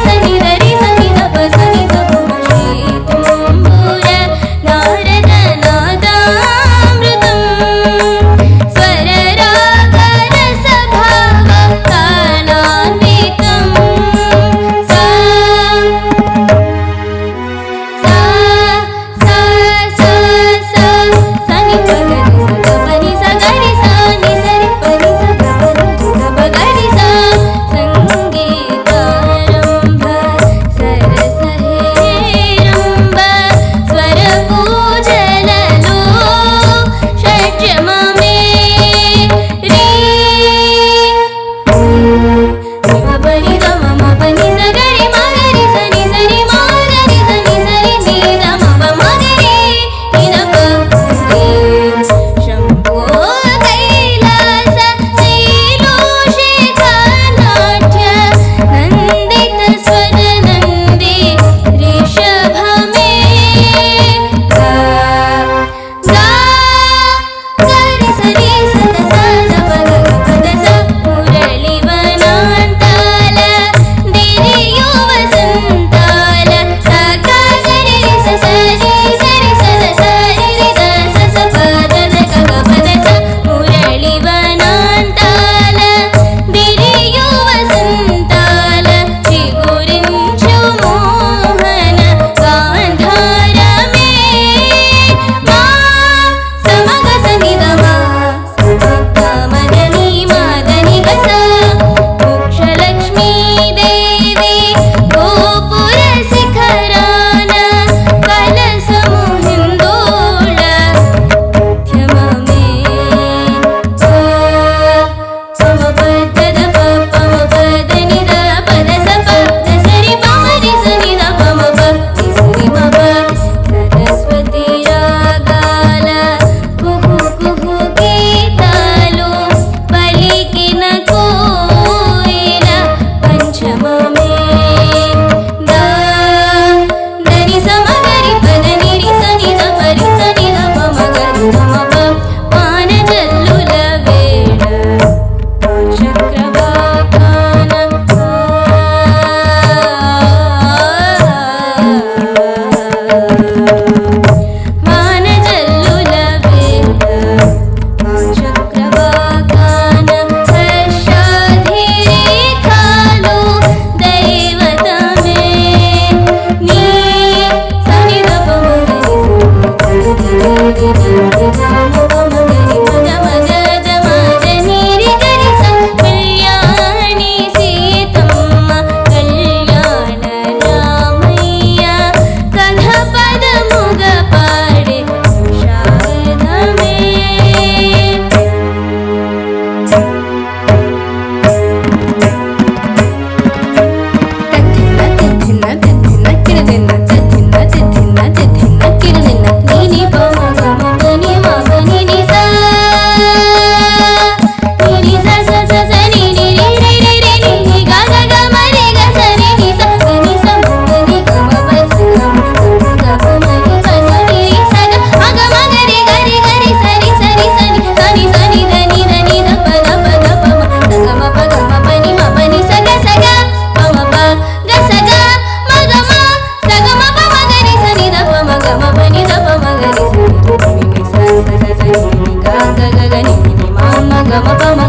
Sani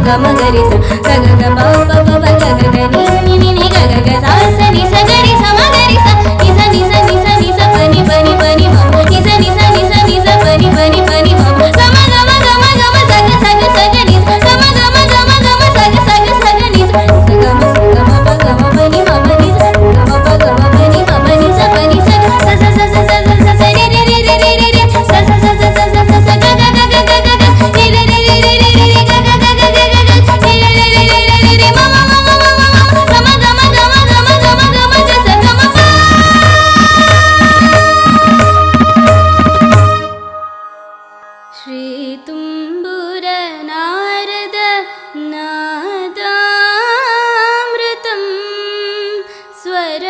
గమ గరి స గగ గ ప ప ప ప గగ గ ని ని ని గగ గ స స ని స గరి స మ గరి స ని స ని స ని స ని స ప ని ప ని ప ని మ ని స ని స ని స ని స ప ని ప ని ప ని మ గ మ గ మ గ మ గ మ స గ స గ స గ ని స గ మ గ మ గ మ గ మ స గ స గ స గ ని స స గ మ ప గ మ ప ని మ మ ని స గ మ ప గ మ ప ని మ మ ని స ప ని స స స స స స స స రి రి రి రి రి రి రి స స స స స స స స గ గ గ గ గ గ గ రి రి రి రి రి రి రి గ గ గ గ గ గ గ రి రి రి రి రి రి రి మ మ మ మ మ మ గ మ గ మ గ మ గ మ గ మ గ మ జ స గ మ ప ಶ್ರೀ ತುಂಬುರ ನಾರದ ನಾದಾಮೃತಂ ಸ್ವರ